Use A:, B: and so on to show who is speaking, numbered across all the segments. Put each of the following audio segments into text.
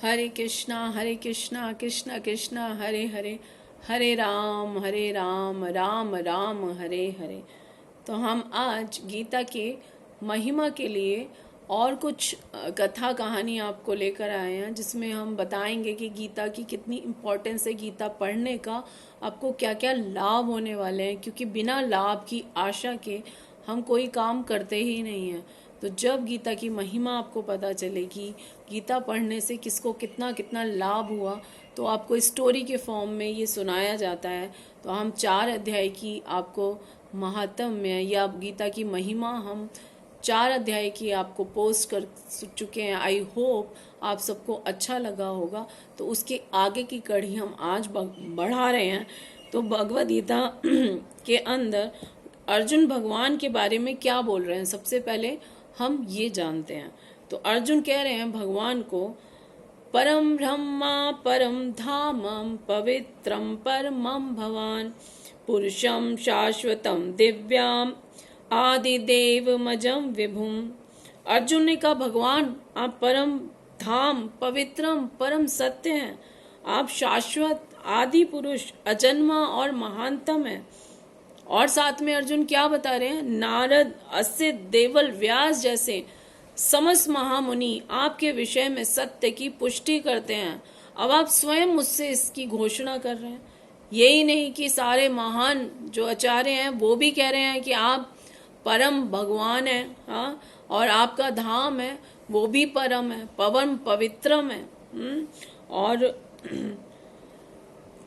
A: हरे कृष्णा कृष्ण कृष्ण हरे हरे, हरे राम राम राम हरे हरे। तो हम आज गीता की महिमा के लिए और कुछ कथा कहानी आपको लेकर आए हैं, जिसमें हम बताएंगे कि गीता की कितनी इम्पोर्टेंस है, गीता पढ़ने का आपको क्या क्या लाभ होने वाले हैं, क्योंकि बिना लाभ की आशा के हम कोई काम करते ही नहीं हैं। तो जब गीता की महिमा आपको पता चलेगी, गीता पढ़ने से किसको कितना कितना लाभ हुआ, तो आपको स्टोरी के फॉर्म में ये सुनाया जाता है। तो हम 4 अध्याय की आपको महात्म्य या गीता की महिमा हम 4 अध्याय की आपको पोस्ट कर चुके हैं। आई होप आप सबको अच्छा लगा होगा। तो उसके आगे की कड़ी हम आज बढ़ा रहे हैं। तो भगवद गीता के अंदर अर्जुन भगवान के बारे में क्या बोल रहे हैं, सबसे पहले हम ये जानते हैं। तो अर्जुन कह रहे हैं भगवान को, परम ब्रह्मा परम धामम पवित्रम परमम भवान पुरुषम शाश्वतम दिव्याम आदिदेव मजम विभुम। अर्जुन ने कहा, भगवान आप परम धाम, पवित्रम, परम सत्य हैं, आप शाश्वत, आदि पुरुष, अजन्मा और महानतम हैं। और साथ में अर्जुन क्या बता रहे हैं, नारद, असित, देवल, व्यास जैसे समस्त महामुनि आपके विषय में सत्य की पुष्टि करते हैं। अब आप स्वयं मुझसे इसकी घोषणा कर रहे हैं। यही नहीं कि सारे महान जो आचार्य हैं वो भी कह रहे हैं कि आप परम भगवान हैं, हाँ, और आपका धाम है वो भी परम है, पवन पवित्रम है। और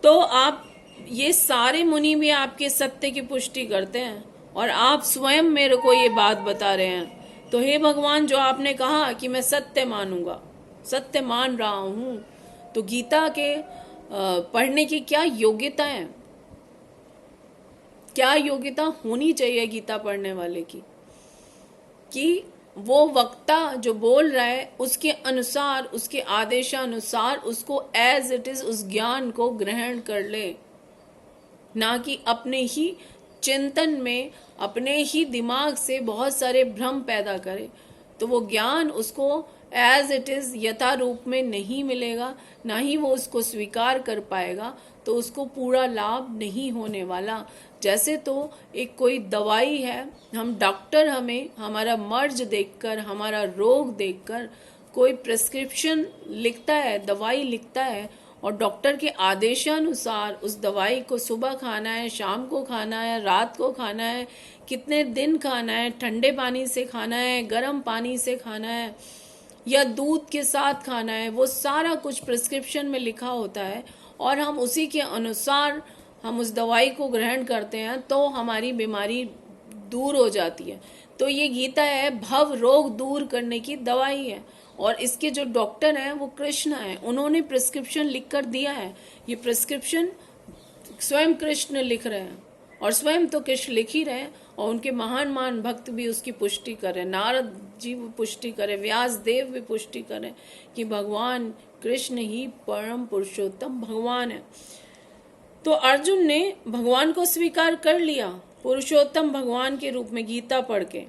A: तो आप ये सारे मुनि भी आपके सत्य की पुष्टि करते हैं, और आप स्वयं मेरे को ये बात बता रहे हैं। तो हे भगवान, जो आपने कहा कि मैं सत्य मानूंगा, सत्य मान रहा हूं। तो गीता के पढ़ने की क्या योग्यता है, क्या योग्यता होनी चाहिए गीता पढ़ने वाले की, कि वो वक्ता जो बोल रहा है उसके अनुसार, उसके आदेशानुसार उसको एज इट इज उस ज्ञान को ग्रहण कर ले, ना कि अपने ही चिंतन में, अपने ही दिमाग से बहुत सारे भ्रम पैदा करे। तो वो ज्ञान उसको एज इट इज यथा रूप में नहीं मिलेगा, ना ही वो उसको स्वीकार कर पाएगा, तो उसको पूरा लाभ नहीं होने वाला। जैसे तो एक कोई दवाई है, हम डॉक्टर हमें हमारा मर्ज देखकर, हमारा रोग देखकर कोई प्रिस्क्रिप्शन लिखता है, दवाई लिखता है, और डॉक्टर के आदेशानुसार उस दवाई को सुबह खाना है, शाम को खाना है, रात को खाना है, कितने दिन खाना है, ठंडे पानी से खाना है, गर्म पानी से खाना है, या दूध के साथ खाना है, वो सारा कुछ प्रिस्क्रिप्शन में लिखा होता है, और हम उसी के अनुसार हम उस दवाई को ग्रहण करते हैं तो हमारी बीमारी दूर हो जाती है। तो ये गीता है, भव रोग दूर करने की दवाई है। और इसके जो डॉक्टर हैं वो कृष्ण हैं, उन्होंने प्रिस्क्रिप्शन लिख कर दिया है। ये प्रिस्क्रिप्शन स्वयं कृष्ण लिख रहे हैं, और स्वयं तो कृष्ण लिख ही रहे हैं, और उनके महान महान भक्त भी उसकी पुष्टि करें। नारद जी भी पुष्टि करें, व्यास देव भी पुष्टि करें कि भगवान कृष्ण ही परम पुरुषोत्तम भगवान है। तो अर्जुन ने भगवान को स्वीकार कर लिया पुरुषोत्तम भगवान के रूप में गीता पढ़ के।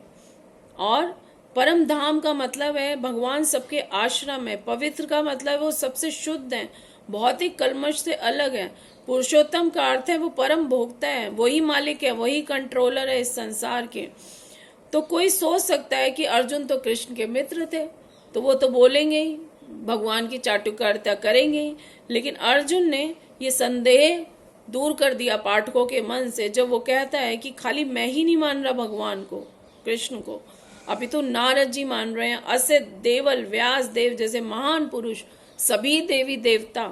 A: और परम धाम का मतलब है भगवान सबके आश्रम है, पवित्र का मतलब है वो सबसे शुद्ध है, भौतिक कलमश से अलग है। पुरुषोत्तम का अर्थ है वो परम भोक्ता है, वही मालिक है, वही कंट्रोलर है इस संसार के। तो कोई सोच सकता है कि अर्जुन तो कृष्ण के मित्र थे, तो वो तो बोलेंगे ही, भगवान की चाटुकारिता करेंगे ही। लेकिन अर्जुन ने ये संदेह दूर कर दिया पाठकों के मन से, जब वो कहता है कि खाली मैं ही नहीं मान रहा भगवान को, कृष्ण को, अभी तो नारद जी मान रहे हैं, असित, देवल, व्यास देव जैसे महान पुरुष, सभी देवी देवता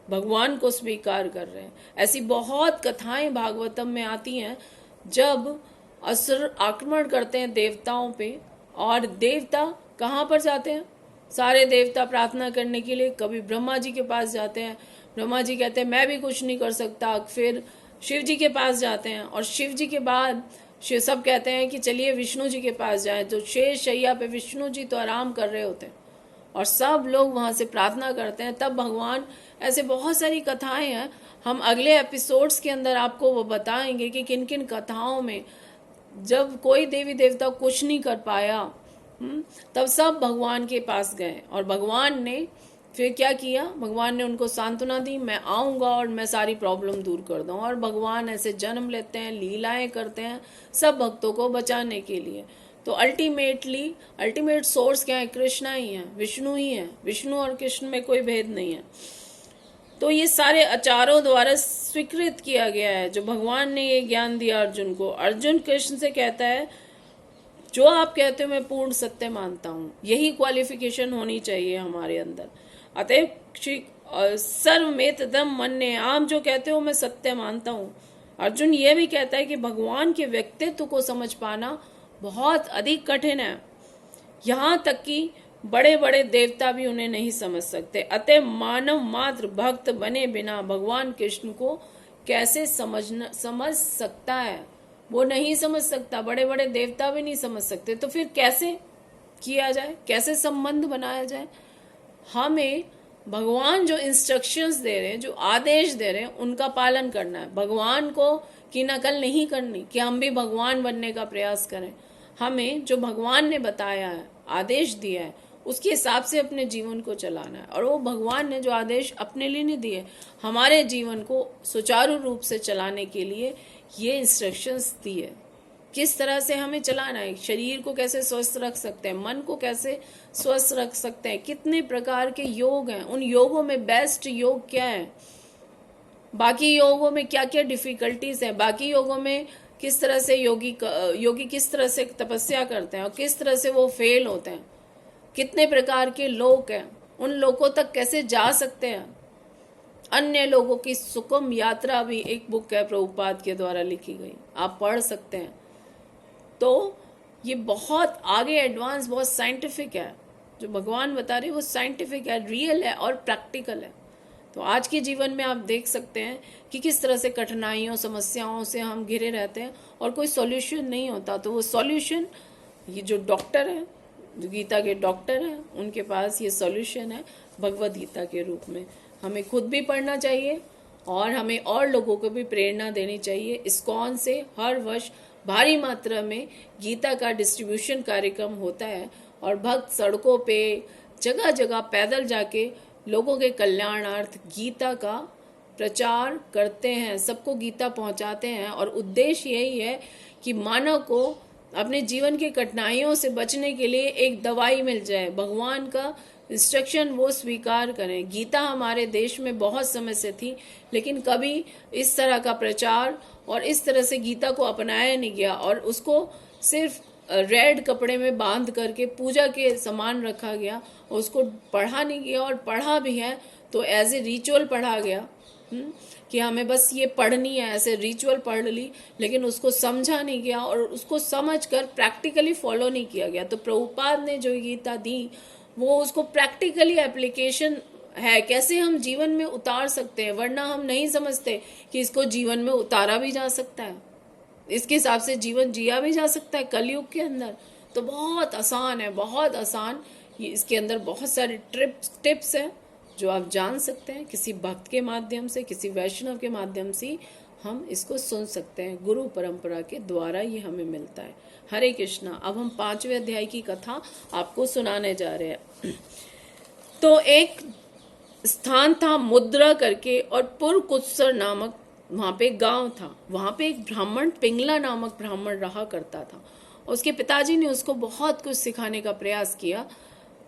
A: भगवान को स्वीकार कर रहे हैं। ऐसी बहुत कथाएं भागवतम में आती हैं, जब असुर आक्रमण करते हैं देवताओं पे, और देवता कहाँ पर जाते हैं, सारे देवता प्रार्थना करने के लिए कभी ब्रह्मा जी के पास जाते हैं, ब्रह्मा जी कहते हैं मैं भी कुछ नहीं कर सकता, फिर शिव जी के पास जाते हैं, और शिव जी के बाद शिव सब कहते हैं कि चलिए विष्णु जी के पास जाएं। जो शेष शैया पे विष्णु जी तो आराम कर रहे होते हैं, और सब लोग वहां से प्रार्थना करते हैं, तब भगवान, ऐसे बहुत सारी कथाएं हैं, हम अगले एपिसोड्स के अंदर आपको वो बताएंगे कि किन किन कथाओं में जब कोई देवी देवता कुछ नहीं कर पाया, तब सब भगवान के पास गए, और भगवान ने फिर क्या किया, भगवान ने उनको सांत्वना दी, मैं आऊँगा और मैं सारी प्रॉब्लम दूर कर दूँ। और भगवान ऐसे जन्म लेते हैं, लीलाएं करते हैं सब भक्तों को बचाने के लिए। तो अल्टीमेट सोर्स क्या है, कृष्णा ही है, विष्णु ही है। विष्णु और कृष्ण में कोई भेद नहीं है। तो ये सारे आचारों द्वारा स्वीकृत किया गया है। जो भगवान ने ये ज्ञान दिया अर्जुन को, अर्जुन कृष्ण से कहता है जो आप कहते हो मैं पूर्ण सत्य मानता हूँ। यही क्वालिफिकेशन होनी चाहिए हमारे अंदर। अतएव सर्वमेत दम मन्ये, आप जो कहते हो मैं सत्य मानता हूँ। अर्जुन ये भी कहता है कि भगवान के व्यक्तित्व को समझ पाना बहुत अधिक कठिन है, यहाँ तक कि बड़े बड़े देवता भी उन्हें नहीं समझ सकते। अतः मानव मात्र भक्त बने बिना भगवान कृष्ण को कैसे समझ सकता है? वो नहीं समझ सकता, बड़े बड़े देवता भी नहीं समझ सकते। तो फिर कैसे किया जाए, कैसे संबंध बनाया जाए? हमें भगवान जो इंस्ट्रक्शंस दे रहे हैं, जो आदेश दे रहे हैं, उनका पालन करना है। भगवान को की नकल नहीं करनी कि हम भी भगवान बनने का प्रयास करें। हमें जो भगवान ने बताया है, आदेश दिया है, उसके हिसाब से अपने जीवन को चलाना है। और वो भगवान ने जो आदेश अपने लिए नहीं दिए, हमारे जीवन को सुचारू रूप से चलाने के लिए ये इंस्ट्रक्शंस दी है। किस तरह से हमें चलाना है, शरीर को कैसे स्वस्थ रख सकते हैं, मन को कैसे स्वस्थ रख सकते हैं, कितने प्रकार के योग हैं, उन योगों में बेस्ट योग क्या है, बाकी योगों में क्या क्या डिफिकल्टीज हैं, बाकी योगों में किस तरह से योगी किस तरह से तपस्या करते हैं और किस तरह से वो फेल होते हैं, कितने प्रकार के लोग हैं, उन लोगों तक कैसे जा सकते हैं। अन्य लोगों की सुगम यात्रा भी एक बुक है प्रभुपाद के द्वारा लिखी गई, आप पढ़ सकते हैं। तो ये बहुत आगे एडवांस, बहुत साइंटिफिक है। जो भगवान बता रहे वो साइंटिफिक है, रियल है और प्रैक्टिकल है। तो आज के जीवन में आप देख सकते हैं कि किस तरह से कठिनाइयों, समस्याओं से हम घिरे रहते हैं और कोई सॉल्यूशन नहीं होता। तो वो सॉल्यूशन, ये जो डॉक्टर है, जो गीता के डॉक्टर हैं, उनके पास ये सॉल्यूशन है भगवद गीता के रूप में। हमें खुद भी पढ़ना चाहिए और हमें और लोगों को भी प्रेरणा देनी चाहिए। इस्कॉन से हर वर्ष भारी मात्रा में गीता का डिस्ट्रीब्यूशन कार्यक्रम होता है और भक्त सड़कों पे जगह जगह पैदल जाके लोगों के कल्याणार्थ गीता का प्रचार करते हैं, सबको गीता पहुंचाते हैं। और उद्देश्य यही है कि मानव को अपने जीवन की कठिनाइयों से बचने के लिए एक दवाई मिल जाए, भगवान का इंस्ट्रक्शन वो स्वीकार करें। गीता हमारे देश में बहुत समय से थी, लेकिन कभी इस तरह का प्रचार और इस तरह से गीता को अपनाया नहीं गया और उसको सिर्फ रेड कपड़े में बांध करके पूजा के समान रखा गया और उसको पढ़ा नहीं गया। और पढ़ा भी है तो एज ए रिचुअल पढ़ा गया कि हमें बस ये पढ़नी है, ऐसे रिचुअल पढ़ ली, लेकिन उसको समझा नहीं गया और उसको समझकर प्रैक्टिकली फॉलो नहीं किया गया। तो प्रभुपाद ने जो गीता दी वो उसको प्रैक्टिकली एप्लीकेशन है, कैसे हम जीवन में उतार सकते हैं, वरना हम नहीं समझते कि इसको जीवन में उतारा भी जा सकता है, इसके हिसाब से जीवन जिया भी जा सकता है कलयुग के अंदर। तो बहुत आसान है, बहुत आसान। ये इसके अंदर बहुत सारे टिप्स हैं जो आप जान सकते हैं किसी भक्त के माध्यम से, किसी वैष्णव के माध्यम से हम इसको सुन सकते हैं। गुरु परंपरा के द्वारा ये हमें मिलता है। हरे कृष्णा। अब हम 5वें अध्याय की कथा आपको सुनाने जा रहे हैं। तो एक स्थान था मुद्रा करके और पुरकुत्सर नामक वहां पे गांव था। वहां पे एक ब्राह्मण, पिंगला नामक ब्राह्मण रहा करता था। उसके पिताजी ने उसको बहुत कुछ सिखाने का प्रयास किया,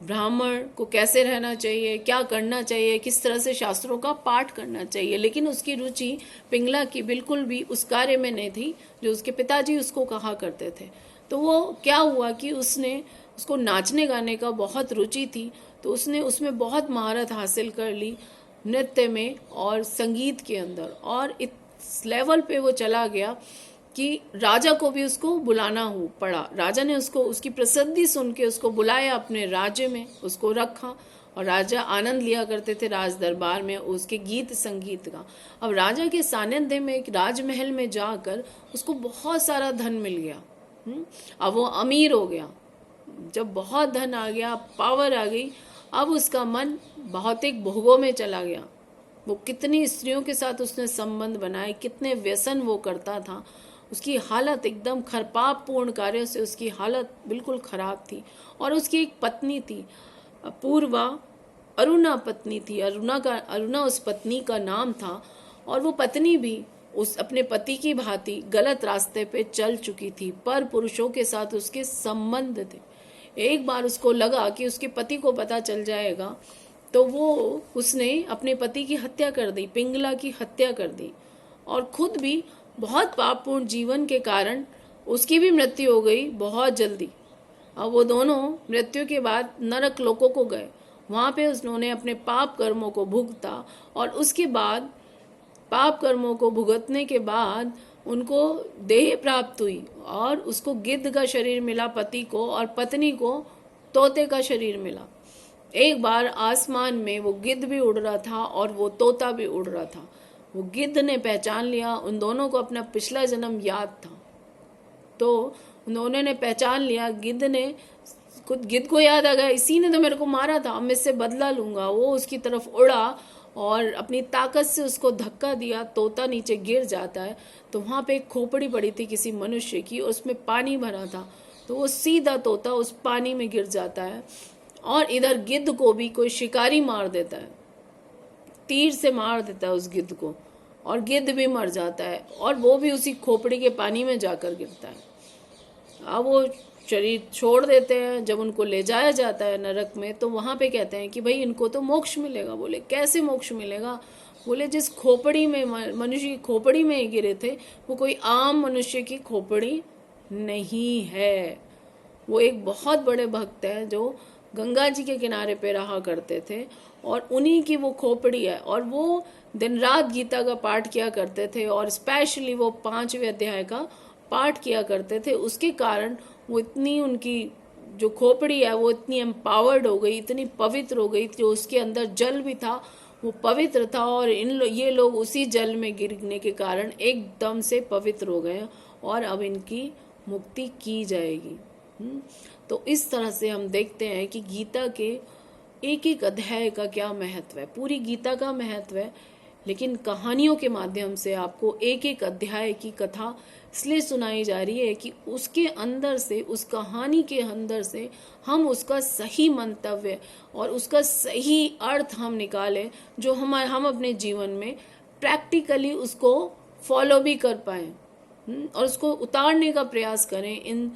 A: ब्राह्मण को कैसे रहना चाहिए, क्या करना चाहिए, किस तरह से शास्त्रों का पाठ करना चाहिए। लेकिन उसकी रुचि पिंगला की बिल्कुल भी उस कार्य में नहीं थी जो उसके पिताजी उसको कहा करते थे। तो वो क्या हुआ कि उसको नाचने गाने का बहुत रुचि थी, तो उसने उसमें बहुत महारत हासिल कर ली, नृत्य में और संगीत के अंदर। और इस लेवल पे वो चला गया कि राजा को भी उसको बुलाना पड़ा। राजा ने उसकी प्रसिद्धि सुन के उसको बुलाया अपने राज्य में, उसको रखा और राजा आनंद लिया करते थे राज दरबार में उसके गीत संगीत का। अब राजा के सानिध्य में एक राजमहल में जाकर उसको बहुत सारा धन मिल गया। अब वो अमीर हो गया। जब बहुत धन आ गया, पावर आ गई, अब उसका मन भौतिक भोगों में चला गया। वो कितनी स्त्रियों के साथ उसने संबंध बनाए, कितने व्यसन वो करता था। उसकी हालत एकदम पापपूर्ण कार्यों से उसकी हालत बिल्कुल खराब थी। और उसकी एक पत्नी थी पूर्वा, अरुणा पत्नी थी, अरुणा उस पत्नी का नाम था, और वो पत्नी भी उस अपने पति की भांति गलत रास्ते पे चल चुकी थी, पर पुरुषों के साथ उसके संबंध थे। एक बार उसको लगा कि उसके पति को पता चल जाएगा, तो उसने अपने पति की हत्या कर दी, पिंगला की हत्या कर दी, और खुद भी बहुत पापपूर्ण जीवन के कारण उसकी भी मृत्यु हो गई बहुत जल्दी। अब वो दोनों मृत्यु के बाद नरक लोकों को गए, वहां पे उन्होंने अपने पाप कर्मों को भुगता, और उसके बाद पाप कर्मों को भुगतने के बाद उनको देह प्राप्त हुई, और उसको गिद्ध का शरीर मिला पति को, और पत्नी को तोते का शरीर मिला। एक बार आसमान में वो गिद्ध भी उड़ रहा था और वो तोता भी उड़ रहा था। वो गिद्ध ने पहचान लिया, उन दोनों को अपना पिछला जन्म याद था, तो उन्होंने ने पहचान लिया। गिद्ध को याद आ गया, इसी ने तो मेरे को मारा था, अब मैं इससे बदला लूंगा। वो उसकी तरफ उड़ा और अपनी ताकत से उसको धक्का दिया, तोता नीचे गिर जाता है। तो वहां पे एक खोपड़ी पड़ी थी किसी मनुष्य की, उसमें पानी भरा था, तो वो सीधा तोता उस पानी में गिर जाता है। और इधर गिद्ध को भी कोई शिकारी मार देता है, तीर से मार देता है उस गिद्ध को, और गिद्ध भी मर जाता है, और वो भी उसी खोपड़ी के पानी में जाकर गिरता है। अब वो शरीर छोड़ देते हैं। जब उनको ले जाया जाता है नरक में, तो वहां पे कहते हैं कि भाई इनको तो मोक्ष मिलेगा। बोले कैसे मोक्ष मिलेगा? बोले जिस खोपड़ी में मनुष्य की खोपड़ी में ही गिरे थे, वो कोई आम मनुष्य की खोपड़ी नहीं है। वो एक बहुत बड़े भक्त है जो गंगा जी के किनारे पे रहा करते थे, और उन्हीं की वो खोपड़ी है। और वो दिन रात गीता का पाठ किया करते थे, और स्पेशली वो 5वें अध्याय का पाठ किया करते थे। उसके कारण वो इतनी, उनकी जो खोपड़ी है वो इतनी एम्पावर्ड हो गई, इतनी पवित्र हो गई, जो उसके अंदर जल भी था वो पवित्र था, और ये लोग उसी जल में गिरने के कारण एकदम से पवित्र हो गए, और अब इनकी मुक्ति की जाएगी। तो इस तरह से हम देखते हैं कि गीता के एक एक अध्याय का क्या महत्व है। पूरी गीता का महत्व है, लेकिन कहानियों के माध्यम से आपको एक एक अध्याय की कथा इसलिए सुनाई जा रही है कि उसके अंदर से, उस कहानी के अंदर से हम उसका सही मंतव्य और उसका सही अर्थ हम निकालें, जो हम अपने जीवन में प्रैक्टिकली उसको फॉलो भी कर पाए, और उसको उतारने का प्रयास करें। इन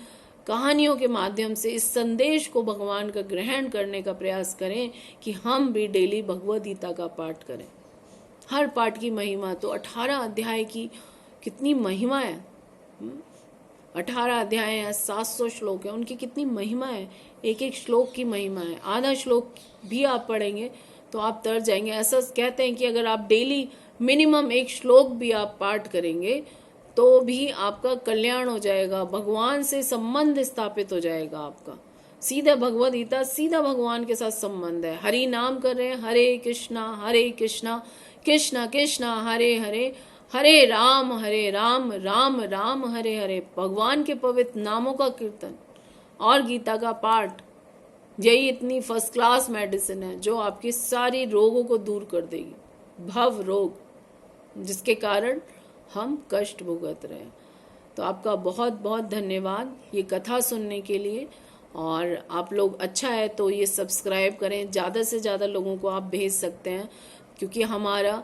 A: कहानियों के माध्यम से इस संदेश को भगवान का ग्रहण करने का प्रयास करें कि हम भी डेली भगवद गीता का पाठ करें। हर पाठ की महिमा, तो 18 अध्याय की कितनी महिमा है। 18 अध्याय है, 700 श्लोक है, उनकी कितनी महिमा है। एक एक श्लोक की महिमा है। आधा श्लोक भी आप पढ़ेंगे तो आप तर जाएंगे। ऐसा कहते हैं कि अगर आप डेली मिनिमम एक श्लोक भी आप पाठ करेंगे तो भी आपका कल्याण हो जाएगा, भगवान से संबंध स्थापित हो जाएगा आपका। सीधा भगवद गीता, सीधा भगवान के साथ संबंध है। हरि नाम कर रहे हैं, हरे कृष्णा कृष्णा कृष्णा हरे हरे, हरे राम राम राम हरे हरे। भगवान के पवित्र नामों का कीर्तन और गीता का पाठ, यही इतनी फर्स्ट क्लास मेडिसिन है जो आपकी सारी रोगों को दूर कर देगी, भव रोग जिसके कारण हम कष्ट भुगत रहे हैं। तो आपका बहुत बहुत धन्यवाद ये कथा सुनने के लिए। और आप लोग अच्छा है तो ये सब्सक्राइब करें, ज़्यादा से ज़्यादा लोगों को आप भेज सकते हैं, क्योंकि हमारा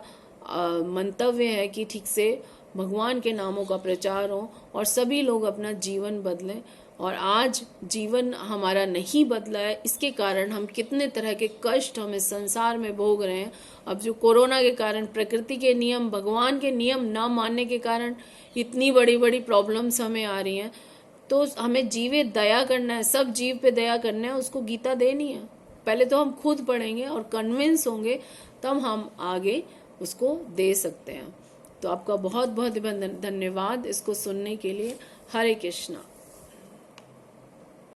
A: मंतव्य है कि ठीक से भगवान के नामों का प्रचार हो और सभी लोग अपना जीवन बदलें। और आज जीवन हमारा नहीं बदला है, इसके कारण हम कितने तरह के कष्ट हम इस संसार में भोग रहे हैं। अब जो कोरोना के कारण, प्रकृति के नियम, भगवान के नियम ना मानने के कारण इतनी बड़ी बड़ी प्रॉब्लम्स हमें आ रही हैं, तो हमें जीवे दया करना है, सब जीव पे दया करना है, उसको गीता देनी है। पहले तो हम खुद पढ़ेंगे और कन्विंस होंगे, तब हम आगे उसको दे सकते हैं। तो आपका बहुत बहुत धन्यवाद इसको सुनने के लिए। हरे कृष्णा।